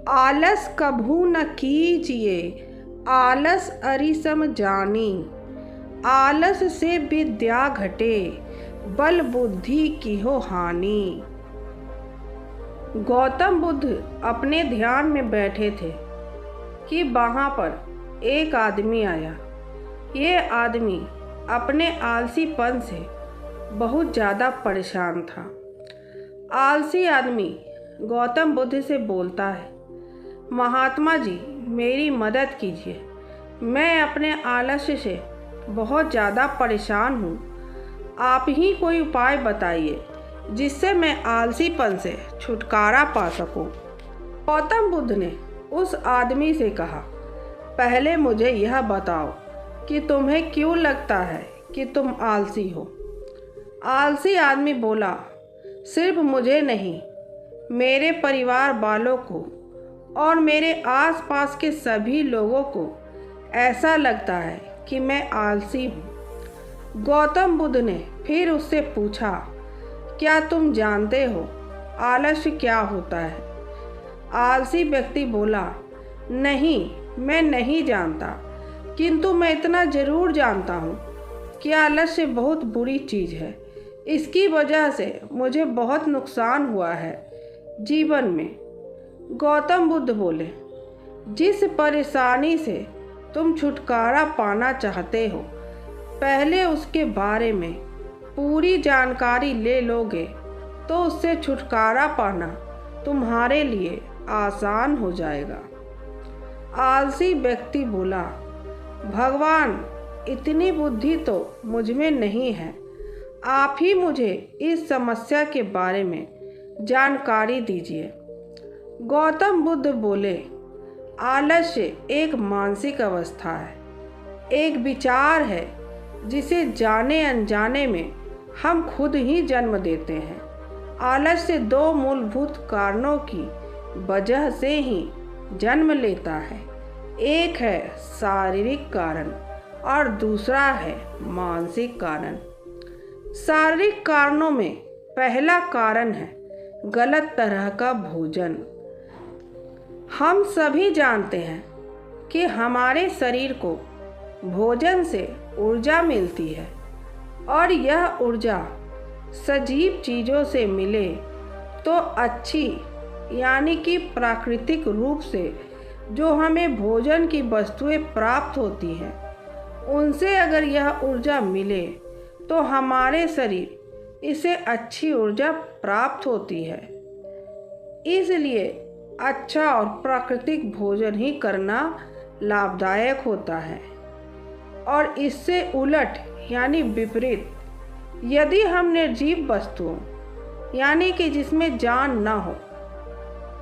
आलस कभू न कीजिए, आलस अरिसम जानी। आलस से विद्या घटे, बल बुद्धि की हो हानि। गौतम बुद्ध अपने ध्यान में बैठे थे कि वहाँ पर एक आदमी आया। ये आदमी अपने आलसीपन से बहुत ज़्यादा परेशान था। आलसी आदमी गौतम बुद्ध से बोलता है, महात्मा जी मेरी मदद कीजिए, मैं अपने आलस्य से बहुत ज़्यादा परेशान हूँ। आप ही कोई उपाय बताइए जिससे मैं आलसीपन से छुटकारा पा सकूं। गौतम बुद्ध ने उस आदमी से कहा, पहले मुझे यह बताओ कि तुम्हें क्यों लगता है कि तुम आलसी हो। आलसी आदमी बोला, सिर्फ मुझे नहीं, मेरे परिवार वालों को और मेरे आसपास के सभी लोगों को ऐसा लगता है कि मैं आलसी हूँ। गौतम बुद्ध ने फिर उससे पूछा, क्या तुम जानते हो आलस्य क्या होता है? आलसी व्यक्ति बोला, नहीं, मैं नहीं जानता, किंतु मैं इतना ज़रूर जानता हूँ कि आलस्य बहुत बुरी चीज़ है। इसकी वजह से मुझे बहुत नुकसान हुआ है जीवन में। गौतम बुद्ध बोले, जिस परेशानी से तुम छुटकारा पाना चाहते हो, पहले उसके बारे में पूरी जानकारी ले लोगे तो उससे छुटकारा पाना तुम्हारे लिए आसान हो जाएगा। आलसी व्यक्ति बोला, भगवान इतनी बुद्धि तो मुझ में नहीं है, आप ही मुझे इस समस्या के बारे में जानकारी दीजिए। गौतम बुद्ध बोले, आलस्य एक मानसिक अवस्था है, एक विचार है जिसे जाने अनजाने में हम खुद ही जन्म देते हैं। आलस्य दो मूलभूत कारणों की वजह से ही जन्म लेता है। एक है शारीरिक कारण और दूसरा है मानसिक कारण। शारीरिक कारणों में पहला कारण है गलत तरह का भोजन। हम सभी जानते हैं कि हमारे शरीर को भोजन से ऊर्जा मिलती है और यह ऊर्जा सजीव चीज़ों से मिले तो अच्छी, यानी कि प्राकृतिक रूप से जो हमें भोजन की वस्तुएं प्राप्त होती हैं, उनसे अगर यह ऊर्जा मिले तो हमारे शरीर इसे अच्छी ऊर्जा प्राप्त होती है। इसलिए अच्छा और प्राकृतिक भोजन ही करना लाभदायक होता है। और इससे उलट यानी विपरीत, यदि हम निर्जीव वस्तुओं यानी कि जिसमें जान न हो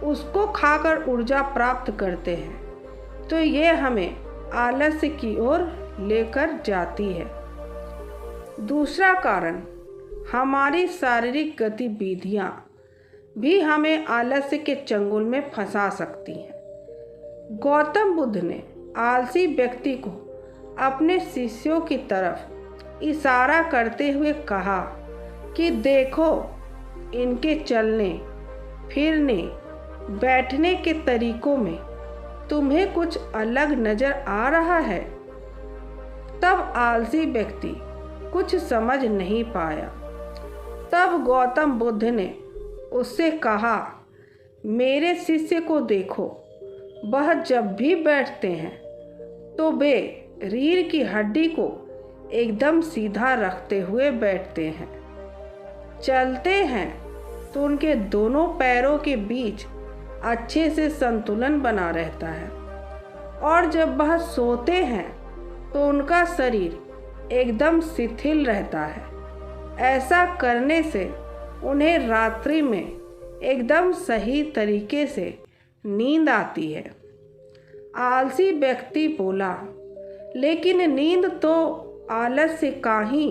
उसको खाकर ऊर्जा प्राप्त करते हैं तो ये हमें आलस्य की ओर लेकर जाती है। दूसरा कारण, हमारी शारीरिक गतिविधियाँ भी हमें आलस्य के चंगुल में फंसा सकती हैं। गौतम बुद्ध ने आलसी व्यक्ति को अपने शिष्यों की तरफ इशारा करते हुए कहा कि देखो, इनके चलने फिरने बैठने के तरीकों में तुम्हें कुछ अलग नज़र आ रहा है। तब आलसी व्यक्ति कुछ समझ नहीं पाया। तब गौतम बुद्ध ने उससे कहा, मेरे शिष्य को देखो, वह जब भी बैठते हैं तो वे रीढ़ की हड्डी को एकदम सीधा रखते हुए बैठते हैं। चलते हैं तो उनके दोनों पैरों के बीच अच्छे से संतुलन बना रहता है और जब वह सोते हैं तो उनका शरीर एकदम शिथिल रहता है। ऐसा करने से उन्हें रात्रि में एकदम सही तरीके से नींद आती है। आलसी व्यक्ति बोला, लेकिन नींद तो आलस्य का ही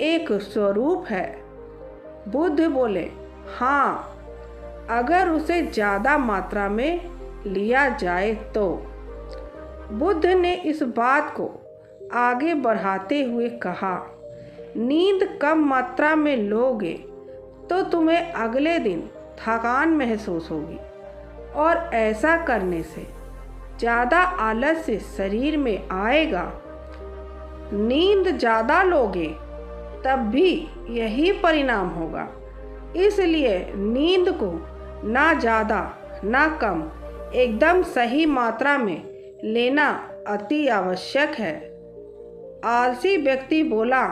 एक स्वरूप है। बुद्ध बोले, हाँ, अगर उसे ज़्यादा मात्रा में लिया जाए तो। बुद्ध ने इस बात को आगे बढ़ाते हुए कहा, नींद कम मात्रा में लोगे तो तुम्हें अगले दिन थकान महसूस होगी और ऐसा करने से ज़्यादा आलस्य शरीर में आएगा। नींद ज़्यादा लोगे तब भी यही परिणाम होगा। इसलिए नींद को ना ज़्यादा ना कम, एकदम सही मात्रा में लेना अति आवश्यक है। आलसी व्यक्ति बोला,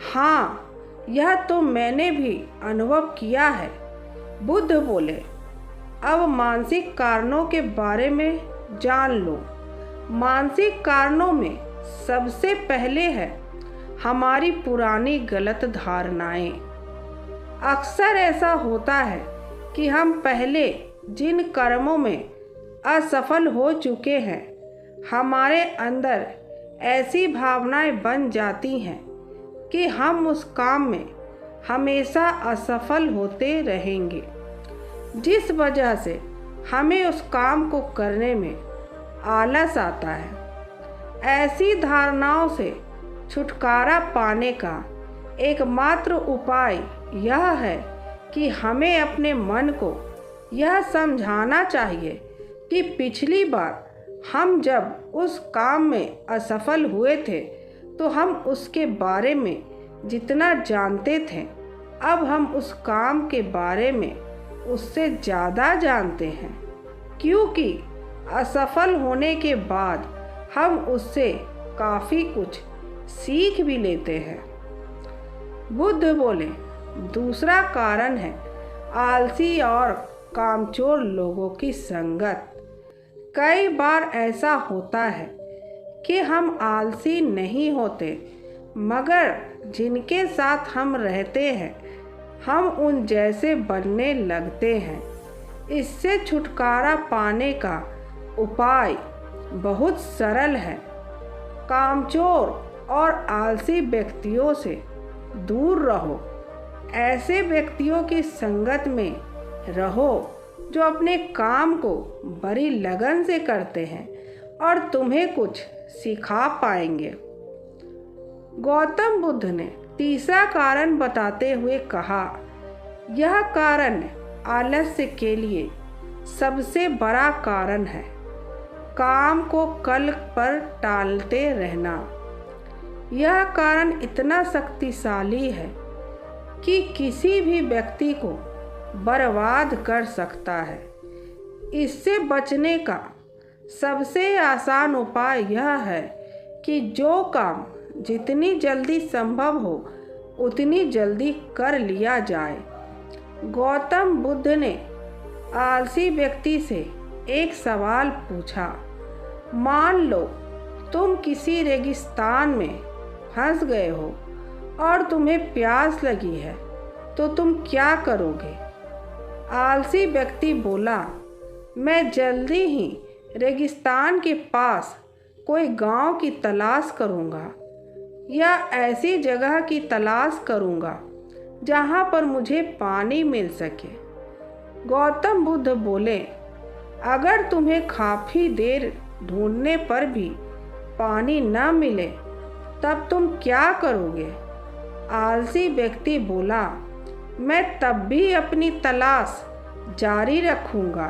हाँ, यह तो मैंने भी अनुभव किया है। बुद्ध बोले, अब मानसिक कारणों के बारे में जान लो। मानसिक कारणों में सबसे पहले है हमारी पुरानी गलत धारणाएं। अक्सर ऐसा होता है कि हम पहले जिन कर्मों में असफल हो चुके हैं, हमारे अंदर ऐसी भावनाएं बन जाती हैं कि हम उस काम में हमेशा असफल होते रहेंगे, जिस वजह से हमें उस काम को करने में आलस आता है। ऐसी धारणाओं से छुटकारा पाने का एकमात्र उपाय यह है कि हमें अपने मन को यह समझाना चाहिए कि पिछली बार हम जब उस काम में असफल हुए थे तो हम उसके बारे में जितना जानते थे, अब हम उस काम के बारे में उससे ज़्यादा जानते हैं, क्योंकि असफल होने के बाद हम उससे काफ़ी कुछ सीख भी लेते हैं। बुद्ध बोले, दूसरा कारण है आलसी और कामचोर लोगों की संगत। कई बार ऐसा होता है कि हम आलसी नहीं होते, मगर जिनके साथ हम रहते हैं हम उन जैसे बनने लगते हैं। इससे छुटकारा पाने का उपाय बहुत सरल है। कामचोर और आलसी व्यक्तियों से दूर रहो। ऐसे व्यक्तियों की संगत में रहो जो अपने काम को बड़ी लगन से करते हैं और तुम्हें कुछ सिखा पाएंगे। गौतम बुद्ध ने तीसरा कारण बताते हुए कहा, यह कारण आलस्य के लिए सबसे बड़ा कारण है, काम को कल पर टालते रहना। यह कारण इतना शक्तिशाली है कि किसी भी व्यक्ति को बर्बाद कर सकता है। इससे बचने का सबसे आसान उपाय यह है कि जो काम जितनी जल्दी संभव हो उतनी जल्दी कर लिया जाए। गौतम बुद्ध ने आलसी व्यक्ति से एक सवाल पूछा, मान लो तुम किसी रेगिस्तान में फंस गए हो और तुम्हें प्यास लगी है, तो तुम क्या करोगे? आलसी व्यक्ति बोला, मैं जल्दी ही रेगिस्तान के पास कोई गांव की तलाश करूंगा या ऐसी जगह की तलाश करूंगा जहां पर मुझे पानी मिल सके। गौतम बुद्ध बोले, अगर तुम्हें काफ़ी देर ढूंढने पर भी पानी न मिले तब तुम क्या करोगे? आलसी व्यक्ति बोला, मैं तब भी अपनी तलाश जारी रखूंगा,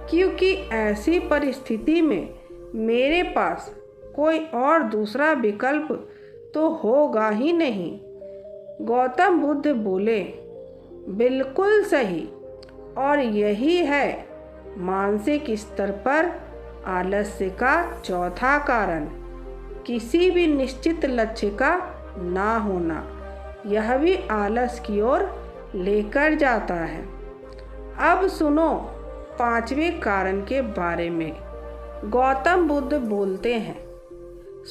क्योंकि ऐसी परिस्थिति में मेरे पास कोई और दूसरा विकल्प तो होगा ही नहीं। गौतम बुद्ध बोले, बिल्कुल सही, और यही है मानसिक स्तर पर आलस्य का चौथा कारण, किसी भी निश्चित लक्ष्य का ना होना। यह भी आलस की ओर लेकर जाता है। अब सुनो पांचवें कारण के बारे में। गौतम बुद्ध बोलते हैं,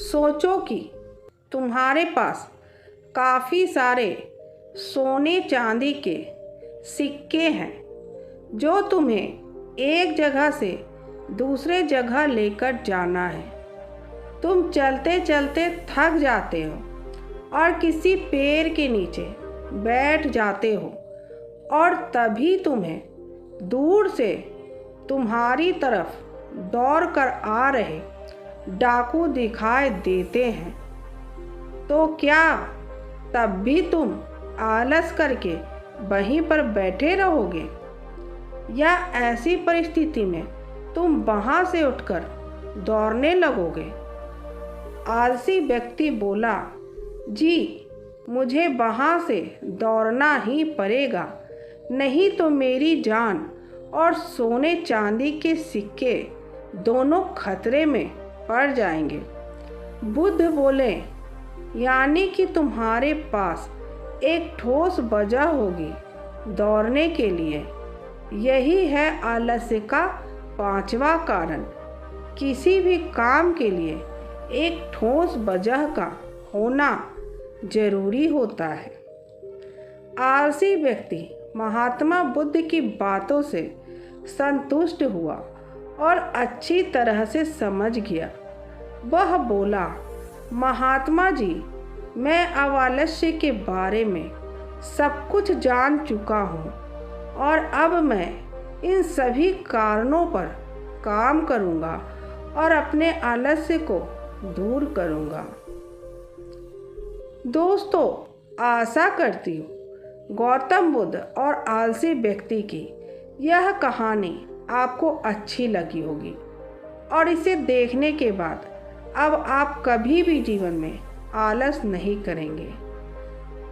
सोचो कि तुम्हारे पास काफ़ी सारे सोने चांदी के सिक्के हैं जो तुम्हें एक जगह से दूसरे जगह लेकर जाना है। तुम चलते चलते थक जाते हो और किसी पेड़ के नीचे बैठ जाते हो और तभी तुम्हें दूर से तुम्हारी तरफ दौड़ कर आ रहे डाकू दिखाई देते हैं। तो क्या तब भी तुम आलस करके वहीं पर बैठे रहोगे? या ऐसी परिस्थिति में तुम वहाँ से उठकर दौड़ने लगोगे? आलसी व्यक्ति बोला, जी मुझे वहाँ से दौड़ना ही पड़ेगा, नहीं तो मेरी जान और सोने चांदी के सिक्के दोनों खतरे में पड़ जाएंगे। बुद्ध बोले, यानी कि तुम्हारे पास एक ठोस वजह होगी दौड़ने के लिए। यही है आलस्य का 5वां कारण। किसी भी काम के लिए एक ठोस वजह का होना जरूरी होता है। आलसी व्यक्ति महात्मा बुद्ध की बातों से संतुष्ट हुआ और अच्छी तरह से समझ गया। वह बोला, महात्मा जी, मैं आलस्य के बारे में सब कुछ जान चुका हूँ और अब मैं इन सभी कारणों पर काम करूँगा और अपने आलस्य को दूर करूँगा। दोस्तों, आशा करती हूँ गौतम बुद्ध और आलसी व्यक्ति की यह कहानी आपको अच्छी लगी होगी और इसे देखने के बाद अब आप कभी भी जीवन में आलस नहीं करेंगे।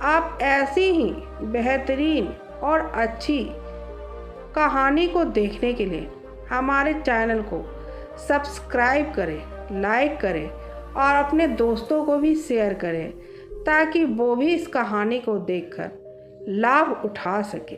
आप ऐसी ही बेहतरीन और अच्छी कहानी को देखने के लिए हमारे चैनल को सब्सक्राइब करें, लाइक करें और अपने दोस्तों को भी शेयर करें ताकि वो भी इस कहानी को देखकर लाभ उठा सके।